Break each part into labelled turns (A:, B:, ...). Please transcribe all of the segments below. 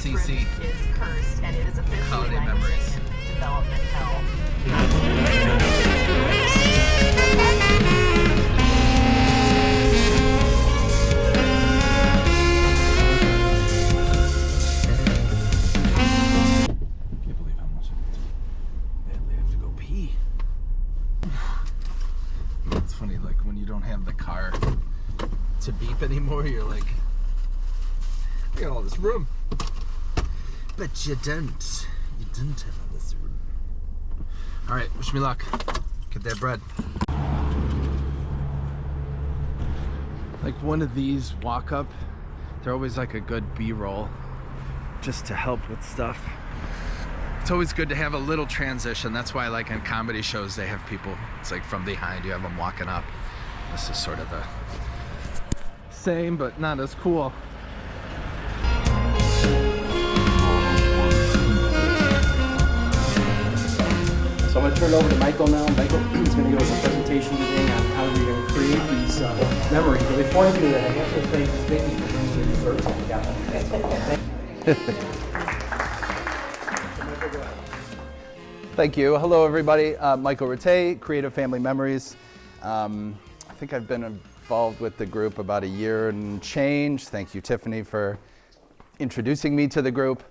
A: CC.
B: Is cursed, and it is officially
A: Holiday
B: languishing
A: memories.
B: in development hell.
A: Can't believe how much I badly have to go pee. It's funny, like when you don't have the car to beep anymore, you're like, I got all this room. But you don't. You didn't have all this room. All right, wish me luck. Get that bread. Like one of these walk up, they're always like a good B-roll just to help with stuff. It's always good to have a little transition. That's why like in comedy shows they have people, it's like from behind, you have them walking up. This is sort of the same, but not as cool.
C: So I'm going to turn it over to Michael now. Michael is going to give us a presentation today on how we're going to create these memories. But before I do that, I have to thank Vicky for bringing the desserts that we got.
A: Thank you. Hello, everybody. Michael Rattay, Creative Family Memories. I think I've been involved with the group about a year and change. Thank you, Tiffany, for introducing me to the group.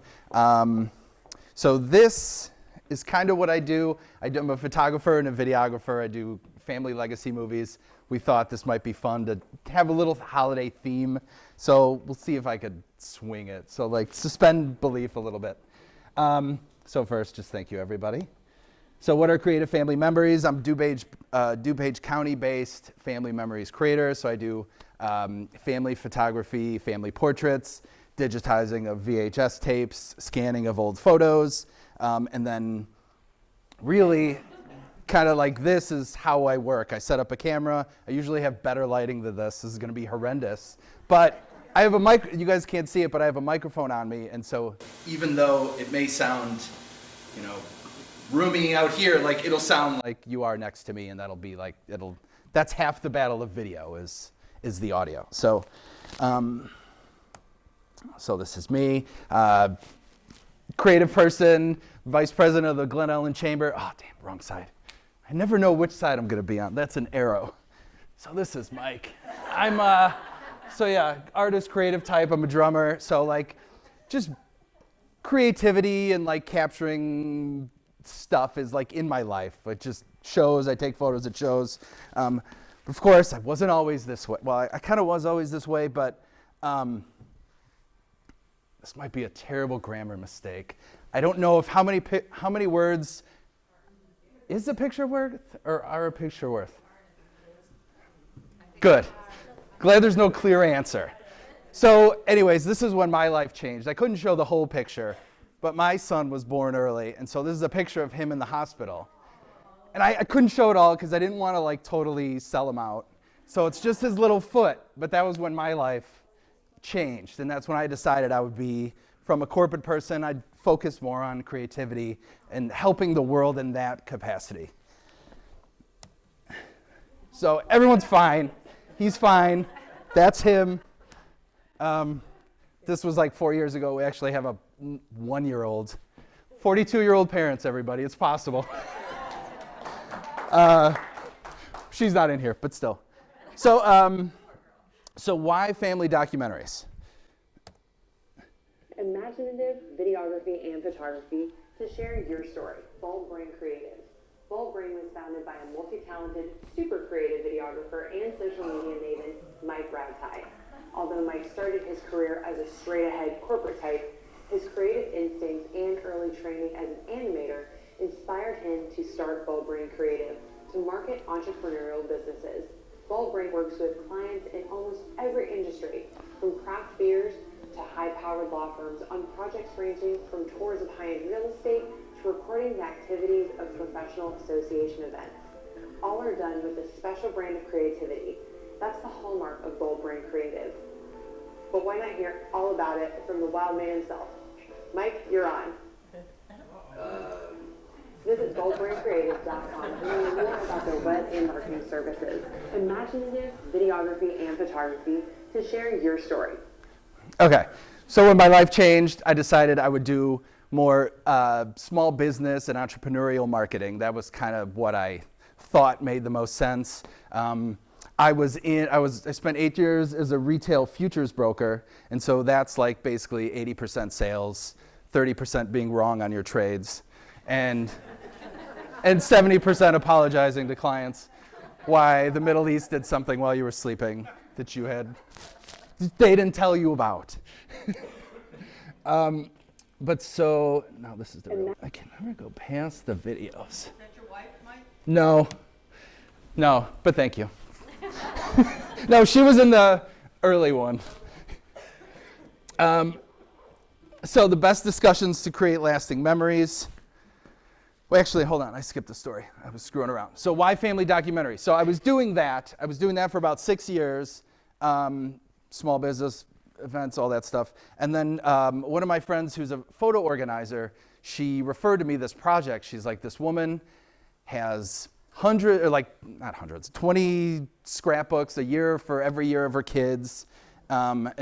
A: So this is kind of what I do. I'm a photographer and a videographer. I do family legacy movies. We thought this might be fun to have a little holiday theme. So we'll see if I could swing it. So like suspend belief a little bit. So first, just thank you, everybody. So what are Creative Family Memories? I'm DuPage County-based family memories creator. So I do family photography, family portraits, digitizing of VHS tapes, scanning of old photos, and then really kind of like this is how I work. I set up a camera. I usually have better lighting than this. This is going to be horrendous. But I have a mic. You guys can't see it, but I have a microphone on me. And so even though it may sound, you know, roomy out here, like it'll sound like you are next to me, and that'll be like, that's half the battle of video is the audio. So, so this is me. Creative person, vice president of the Glen Ellen Chamber. Oh, damn, wrong side. I never know which side I'm gonna be on. That's an arrow. So this is Mike. I'm, so yeah, artist, creative type. I'm a drummer. So like, just creativity and like capturing stuff is like in my life. It just shows. I take photos at shows. Of course, I wasn't always this way. Well, I kind of was always this way, but this might be a terrible grammar mistake. I don't know if how many words is a picture worth or are a picture worth? Good. Glad there's no clear answer. So anyways, this is when my life changed. I couldn't show the whole picture, but my son was born early, and so this is a picture of him in the hospital. And I couldn't show it all because I didn't want to like totally sell him out. So it's just his little foot, but that was when my life changed, and that's when I decided I would be, from a corporate person, I'd focus more on creativity and helping the world in that capacity. So everyone's fine. He's fine. That's him. This was like 4 years ago. We actually have a 1-year-old. 42-year-old parents, everybody. It's possible. She's not in here, but still. So why family documentaries?
D: Imaginative videography and photography to share your story. Bold Brain Creative. Bold Brain was founded by a multi-talented, super creative videographer and social media maven, Mike Rattay. Although Mike started his career as a straight-ahead corporate type, his creative instincts and early training as an animator inspired him to start Bold Brain Creative to market entrepreneurial businesses. Bold Brain works with clients in almost every industry, from craft beers to high-powered law firms on projects ranging from tours of high-end real estate to recording the activities of professional association events. All are done with a special brand of creativity. That's the hallmark of Bold Brain Creative. But why not hear all about it from the wild man himself? Mike, you're on. Visit boldbraincreative.com to learn more about their web and marketing services, imaginative videography and photography to share your story.
A: Okay, So when my life changed, I decided I would do more small business and entrepreneurial marketing. That was kind of what I thought made the most sense. I spent 8 years as a retail futures broker, and so that's like basically 80% sales, 30% being wrong on your trades, and 70% apologizing to clients why the Middle East did something while you were sleeping that they didn't tell you about. But so, now this is the real, I can never go past the videos.
E: Is that your wife, Mike?
A: No, but thank you. No, she was in the early one. So the best discussions to create lasting memories. Well, actually, hold on, I skipped the story. I was screwing around. So why family documentary? So I was doing that for about 6 years, small business events, all that stuff. And then one of my friends who's a photo organizer, she referred to me this project. She's like, this woman has 20 scrapbooks a year for every year of her kids. And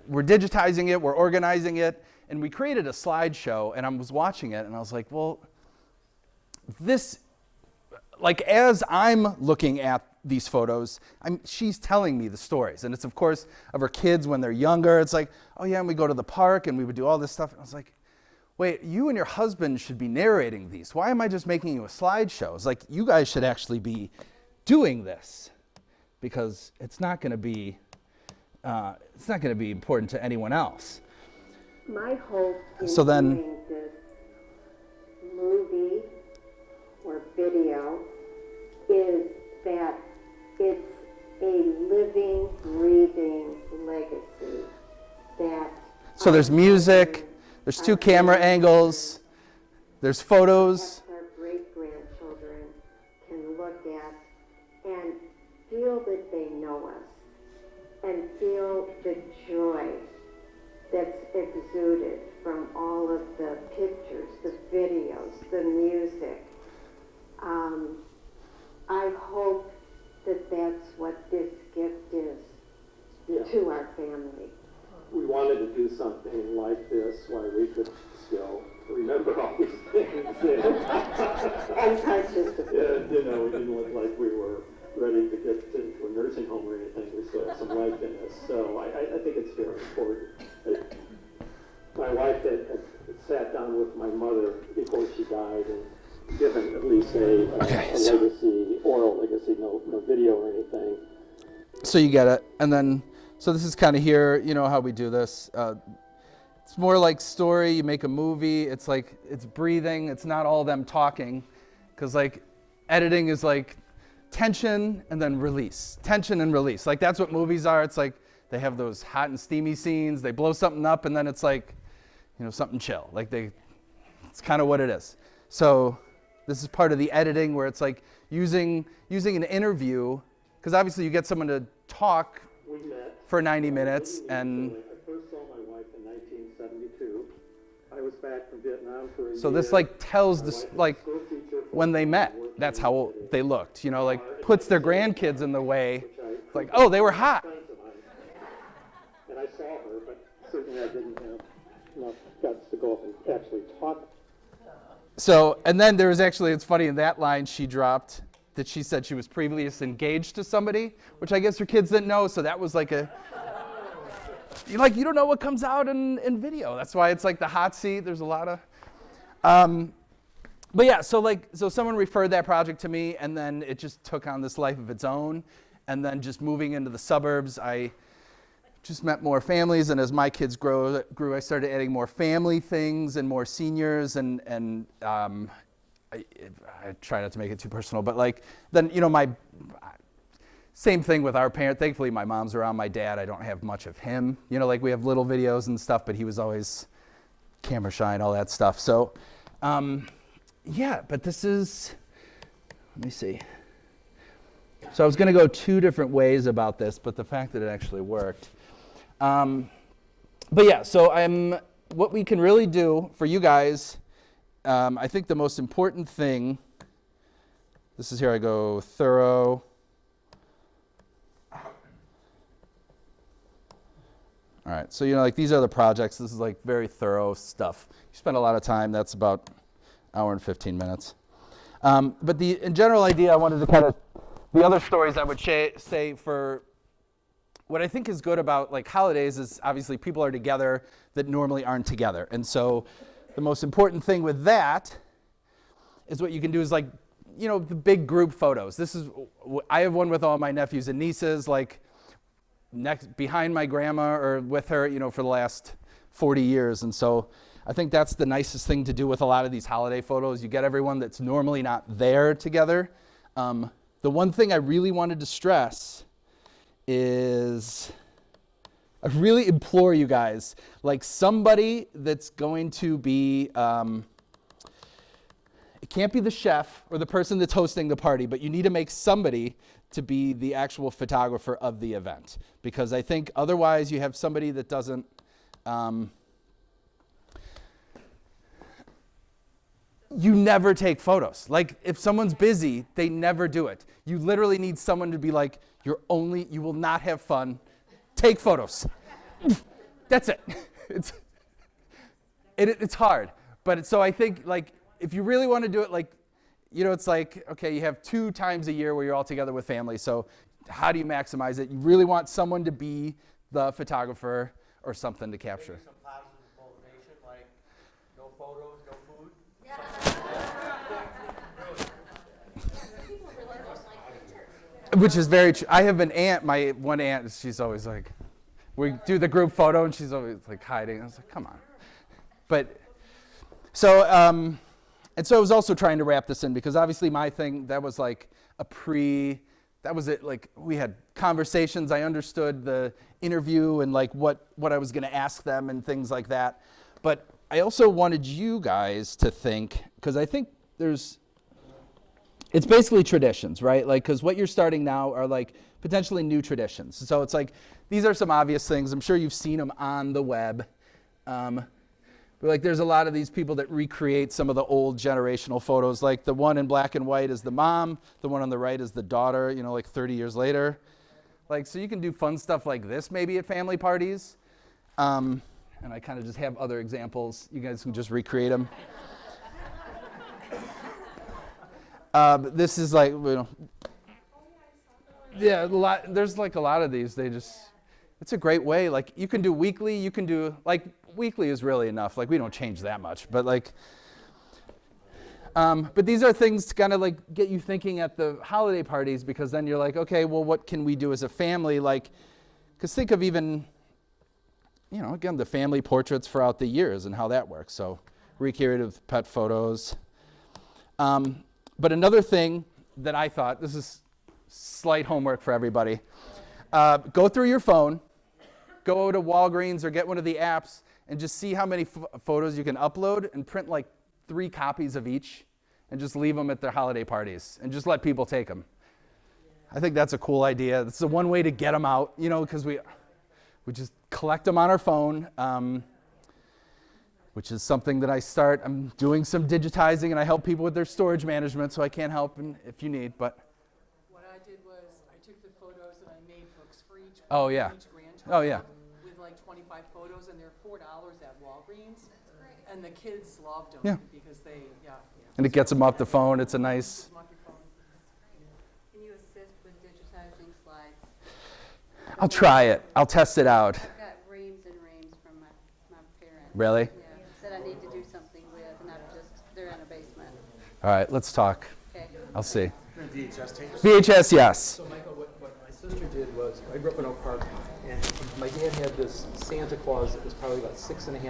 A: we're digitizing it, we're organizing it, and we created a slideshow, and I was watching it, and I was like, well, this, like, as I'm looking at these photos, she's telling me the stories. And it's, of course, of her kids when they're younger. It's like, oh, yeah, and we go to the park, and we would do all this stuff. And I was like, wait, you and your husband should be narrating these. Why am I just making you a slideshow? It's like, you guys should actually be doing this, because it's not going to be important to anyone else.
D: My hope in
A: So then-
D: doing this movie or video is that it's a living, breathing legacy that
A: So there's music, there's 2 camera angles, there's photos.
D: our great-grandchildren can look at and feel that they know us and feel the joy that's exuded from all of the pictures, the videos, the music. I hope that that's what this gift is to our family.
F: We wanted to do something like this while we could still remember all these things.
D: And participate.
F: We didn't look like we were ready to get into a nursing home or anything. We still have some life in us. So I think it's very important. My wife had sat down with my mother before she died and given at least a legacy, oral legacy, no video or anything.
A: So you get it. And then, so this is kind of here, you know how we do this. It's more like story, you make a movie, it's like, it's breathing, it's not all them talking. Because like, editing is like tension and then release. Tension and release. Like that's what movies are. It's like, they have those hot and steamy scenes, they blow something up, and then it's like, something chill. Like it's kind of what it is. So this is part of the editing where it's like using an interview, because obviously you get someone to talk
F: We met
A: for 90 minutes, and
F: I first saw my wife in 1972. I was back from Vietnam for a year.
A: so this like tells
F: My
A: this,
F: wife was
A: like
F: a school teacher for
A: when they met,
F: working
A: that's
F: in
A: how
F: the
A: they looked, like puts their grandkids in the way,
F: which I
A: like, oh, they were hot.
F: friends of mine. And I saw her, but certainly I didn't have enough guts to go up and actually talk.
A: So, and then there was actually, it's funny, in that line she dropped that she said she was previously engaged to somebody, which I guess her kids didn't know, so that was like you don't know what comes out in video. That's why it's like the hot seat, there's a lot of, but yeah, so someone referred that project to me, and then it just took on this life of its own, and then just moving into the suburbs, I just met more families, and as my kids grew, I started adding more family things and more seniors, and I try not to make it too personal, but then my same thing with our parent. Thankfully, my mom's around. My dad, I don't have much of him. We have little videos and stuff, but he was always camera shy and all that stuff. So, but this is. Let me see. So I was going to go 2 different ways about this, but the fact that it actually worked. So what we can really do for you guys, I think the most important thing, this is here I go thorough. All right, so like these are the projects. This is like very thorough stuff. You spend a lot of time. That's about an hour and 15 minutes. But in general idea, I wanted to kind of, the other stories I would say for what I think is good about like holidays is obviously people are together that normally aren't together. And so the most important thing with that is what you can do is like, the big group photos. I have one with all my nephews and nieces, like behind my grandma or with her, for the last 40 years. And so I think that's the nicest thing to do with a lot of these holiday photos. You get everyone that's normally not there together. The one thing I really wanted to stress is I really implore you guys, like somebody that's going to be, it can't be the chef or the person that's hosting the party, but you need to make somebody to be the actual photographer of the event. Because I think otherwise you have somebody that doesn't, you never take photos. Like if someone's busy, they never do it. You literally need someone to be like, you will not have fun. Take photos. That's it. It's hard. But so I think like, if you really want to do it, like, it's like, okay, you have 2 times a year where you're all together with family. So how do you maximize it? You really want someone to be the photographer or something to capture.
C: Some positive motivation, like no photos, no food.
A: Which is very true. I have an aunt, my one aunt, she's always like, we do the group photo and she's always like hiding. I was like, come on. But so, and so I was also trying to wrap this in because obviously my thing, that was like that was it. Like we had conversations. I understood the interview and like what I was going to ask them and things like that. But I also wanted you guys to think, because I think it's basically traditions, right? Like, because what you're starting now are like potentially new traditions. So it's like, these are some obvious things. I'm sure you've seen them on the web. But like there's a lot of these people that recreate some of the old generational photos. Like the one in black and white is the mom. The one on the right is the daughter, like 30 years later. Like, so you can do fun stuff like this maybe at family parties. And I kind of just have other examples. You guys can just recreate them. This is like, yeah, there's like a lot of these. It's a great way. Like you can do weekly, you can do, like weekly is really enough. Like we don't change that much, but like, but these are things to kind of like get you thinking at the holiday parties, because then you're like, okay, well, what can we do as a family? Like, because think of even, again, the family portraits throughout the years and how that works. So recreative pet photos. But another thing that I thought, this is slight homework for everybody. Go through your phone, go to Walgreens or get one of the apps and just see how many photos you can upload and print like 3 copies of each and just leave them at their holiday parties and just let people take them. I think that's a cool idea. It's the one way to get them out, because we just collect them on our phone, which is something that I'm doing some digitizing and I help people with their storage management, so I can't help if you need, but.
E: What I did was I took the photos and I made books for each
A: Oh, yeah.
E: grandchild.
A: Oh, yeah.
E: With like 25 photos, and they're $4 at Walgreens. And the kids loved them.
A: Yeah.
E: Because
A: And it gets them off the phone. It's a nice.
G: Can you assist with digitizing slides?
A: I'll try it. I'll test it out.
G: I've got reams and reams from my parents.
A: Really?
G: Yeah, that I need to do something with, and they're in a basement.
A: All right, let's talk.
G: Okay.
A: I'll see.
C: VHS tapes.
A: VHS, yes.
C: So Michael, what my sister did was, I grew up in Oak Park, and my dad had this Santa Claus that was probably about 6.5,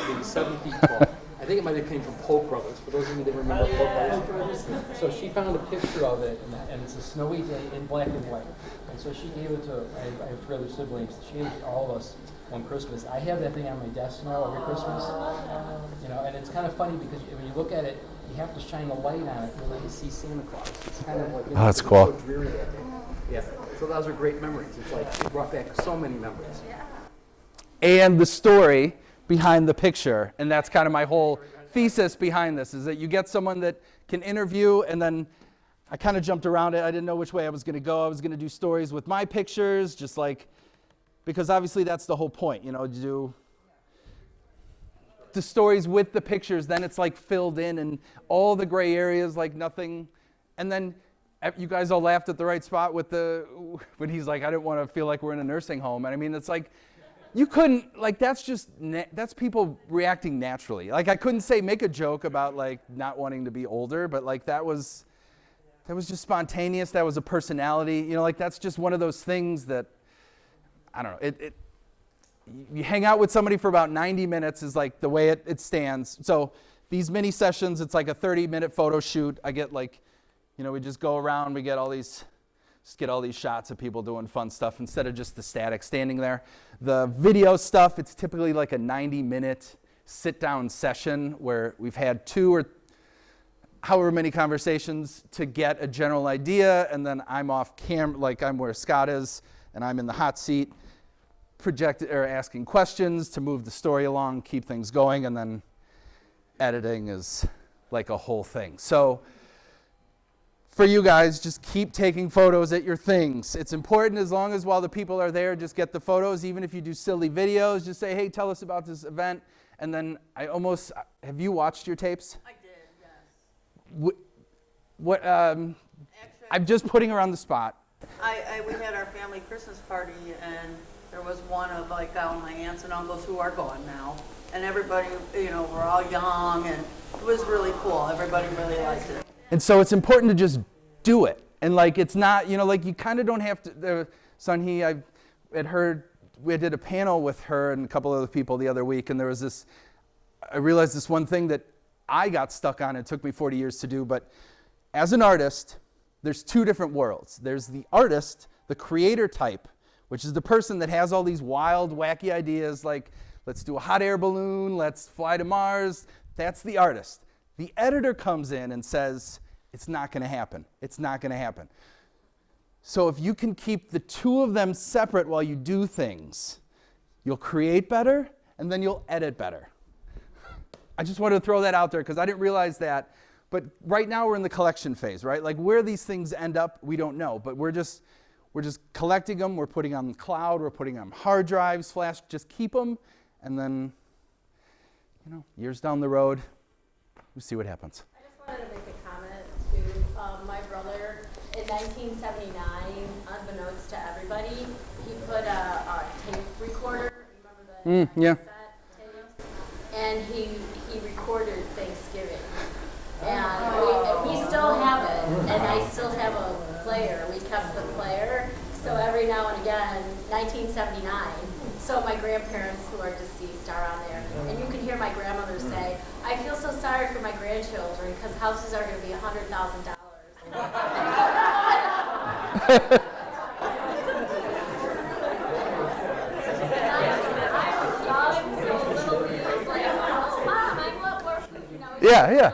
C: maybe 7 feet tall. I think it might have came from Polk Brothers, for those of you that remember Polk Brothers. So she found a picture of it, and it's a snowy day in black and white. And so she gave it to, I have 3 other siblings, she gave it to all of us one Christmas. I have that thing on my desk now every Christmas. And it's kind of funny because when you look at it, you have to shine a light on it to really see Santa Claus. It's kind of like,
A: Oh, that's cool.
C: So dreary that day. Yeah, so those are great memories. It's like, it brought back so many memories.
A: And the story behind the picture, and that's kind of my whole thesis behind this, is that you get someone that can interview, and then I kind of jumped around it. I didn't know which way I was going to go. I was going to do stories with my pictures, just like because obviously that's the whole point, you do the stories with the pictures, then it's like filled in and all the gray areas, like nothing. And then you guys all laughed at the right spot when he's like, I didn't want to feel like we're in a nursing home. And I mean, it's like, you couldn't, like, that's people reacting naturally. Like, I couldn't say, make a joke about like not wanting to be older, but like that was just spontaneous. That was a personality, like that's just one of those things that, I don't know, you hang out with somebody for about 90 minutes is like the way it stands. So these mini sessions, it's like a 30-minute photo shoot. I get like, we just go around, we get all these shots of people doing fun stuff instead of just the static standing there. The video stuff, it's typically like a 90-minute sit-down session where we've had 2 or however many conversations to get a general idea, and then I'm off camera, like I'm where Scott is, and I'm in the hot seat, asking questions to move the story along, keep things going, and then editing is like a whole thing. So for you guys, just keep taking photos at your things. It's important as long as while the people are there, just get the photos. Even if you do silly videos, just say, hey, tell us about this event. And then have you watched your tapes?
E: I did, yes.
A: Actually, I'm just putting her on the spot.
H: We had our family Christmas party, and there was one of like all my aunts and uncles who are gone now, and everybody, we're all young, and it was really cool. Everybody really liked it.
A: And so it's important to just do it. And like, it's not, like you kind of don't have to, Sunhee, I had heard, we did a panel with her and a couple other people the other week, and there was I realized this one thing that I got stuck on. It took me 40 years to do, but as an artist, there's 2 different worlds. There's the artist, the creator type, which is the person that has all these wild, wacky ideas like, let's do a hot air balloon, let's fly to Mars. That's the artist. The editor comes in and says, it's not going to happen. It's not going to happen. So if you can keep the 2 of them separate while you do things, you'll create better, and then you'll edit better. I just wanted to throw that out there because I didn't realize that. But right now we're in the collection phase, right? Like where these things end up, we don't know. But we're just collecting them. We're putting on the cloud. We're putting on hard drives, flash. Just keep them, and then, years down the road, we'll see what happens.
I: I just wanted to make a comment to my brother. In 1979, unbeknownst to everybody, he put a tape recorder. Remember the cassette tapes? And he recorded Thanksgiving. And we still have it, and I still have a player. We kept the player. So every now and again, 1979. So my grandparents who are deceased are on there. And you can hear my grandmother say, I feel so sorry for my grandchildren because houses are going to be $100,000.
A: Yeah.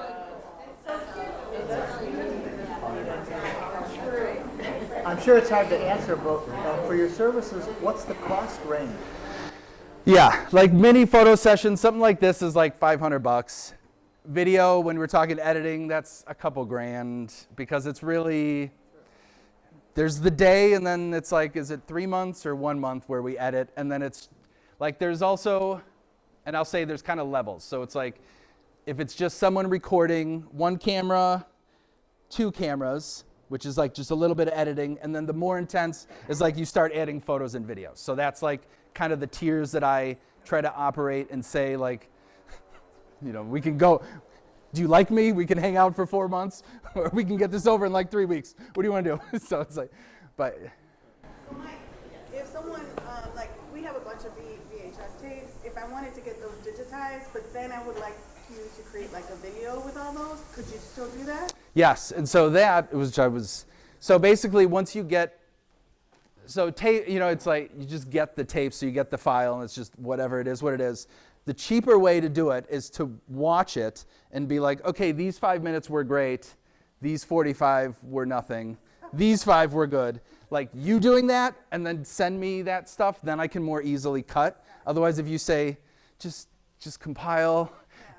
J: I'm sure it's hard to answer, but for your services, what's the cost range?
A: Yeah, like mini photo sessions, something like this is like $500. Video, when we're talking editing, that's a couple grand because it's really, there's the day and then it's like, is it 3 months or 1 month where we edit? And then it's like, there's also, and I'll say there's kind of levels. So it's like, if it's just someone recording, 1 camera, 2 cameras, which is like just a little bit of editing. And then the more intense is like you start adding photos and videos. So that's like kind of the tiers that I try to operate and say like, we can go, do you like me? We can hang out for 4 months, or we can get this over in like 3 weeks. What do you want to do? So it's like, but.
K: So Mike, if someone, like we have a bunch of VHS tapes, if I wanted to get those digitized, but then I would like you to create like a video with all those, could you still do that?
A: Yes, and so so basically once you get, so tape, it's like you just get the tape, so you get the file, and it's just whatever it is, what it is. The cheaper way to do it is to watch it and be like, okay, these 5 minutes were great, these 45 were nothing, these 5 were good. Like you doing that and then send me that stuff, then I can more easily cut. Otherwise, if you say, just compile,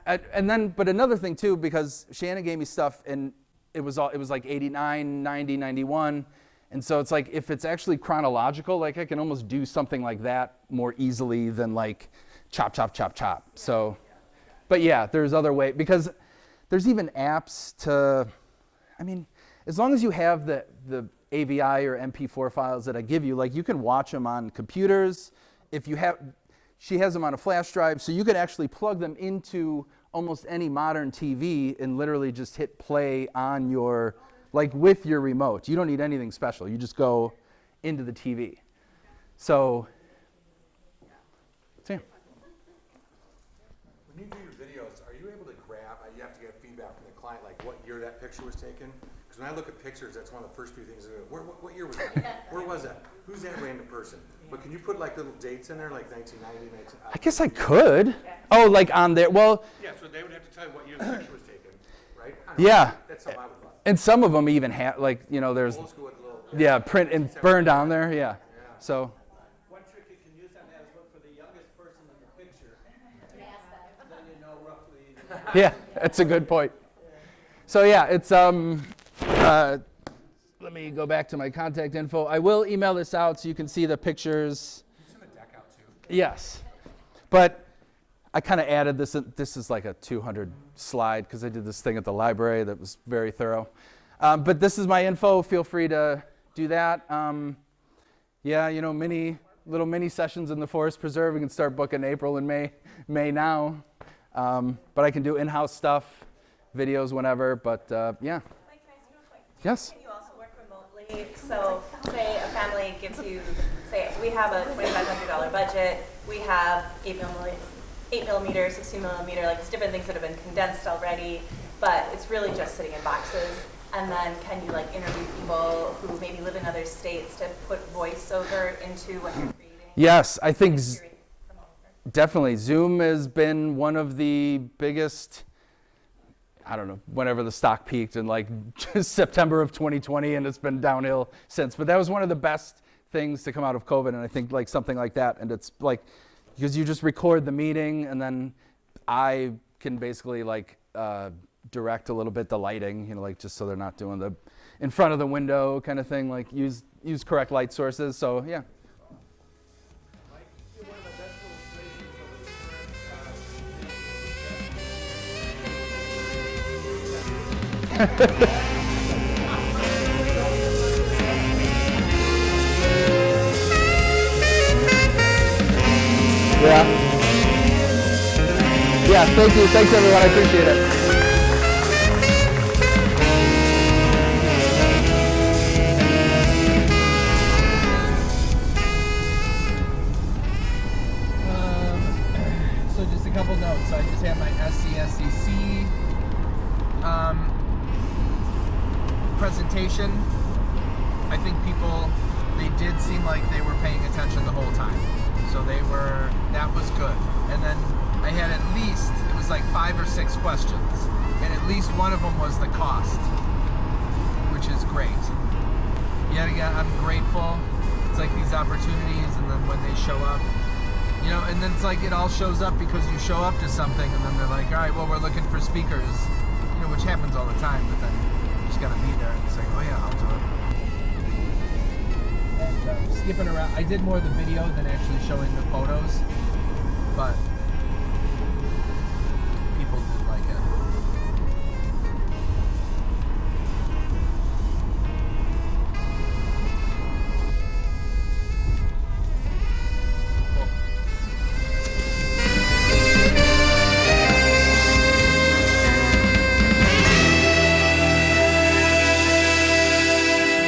A: and then, but another thing too, because Shannon gave me stuff and it was like 89, 90, 91, And so it's like, if it's actually chronological, like I can almost do something like that more easily than like chop, chop, chop, chop. So, but yeah, there's other way, because there's even apps to, I mean, as long as you have the AVI or MP4 files that I give you, like you can watch them on computers. If you have, she has them on a flash drive, so you could actually plug them into almost any modern TV and literally just hit play on your, like with your remote. You don't need anything special. You just go into the TV. So yeah.
L: When you do your videos, are you able to grab, you have to get feedback from the client, like what year that picture was taken? Because when I look at pictures, that's one of the first few things I do. What year was that? Where was that? Who's that random person? But can you put like little dates in there, like 1990,
A: I guess I could. Oh, like on there. Well.
L: Yeah, so they would have to tell you what year the picture was taken, right?
A: Yeah.
L: That's something I would love.
A: And some of them even have, like, you know, there's,
L: Old school with little,
A: yeah, print and burn down there. Yeah. So.
C: One trick you can use on that is look for the youngest person in the picture. Then you know roughly.
A: Yeah, that's a good point. So yeah, it's let me go back to my contact info. I will email this out so you can see the pictures.
L: You send the deck out too.
A: Yes, but I kind of added this. This is like a 200 slide because I did this thing at the library that was very thorough. But this is my info. Feel free to do that. Yeah, you know, little mini sessions in the Forest Preserve. We can start booking April and May now. But I can do in-house stuff, videos whenever. But yeah.
M: Mike, can I ask you a question?
A: Yes.
M: Can you also work remotely? So say a family gives you, say we have a $2,500 budget, we have 8 millimeter, 16 millimeter, like it's different things that have been condensed already, but it's really just sitting in boxes. And then can you like interview people who maybe live in other states to put voiceover into what you're creating?
A: Yes, I think definitely. Zoom has been one of the biggest, I don't know, whenever the stock peaked in like September of 2020, and it's been downhill since. But that was one of the best things to come out of COVID, and I think like something like that. And it's like, because you just record the meeting, and then I can basically like direct a little bit the lighting, you know, like just so they're not doing the in front of the window kind of thing, like use correct light sources. So yeah. Yeah. Yeah, thank you. Thanks, everyone. I appreciate it.
C: So just a couple notes. So I just have my SCSCC presentation. I think people, they did seem like they were paying attention the whole time. So that was good. And then I had at least, it was like 5 or 6 questions. And at least one of them was the cost, which is great. Yet again, I'm grateful. It's like these opportunities, and then when they show up, you know, and then it's like it all shows up because you show up to something, and then they're like, all right, well, we're looking for speakers, you know, which happens all the time, but then you just gotta be there, and it's like, oh yeah, I'll do it. And skipping around, I did more of the video than actually showing the photos, but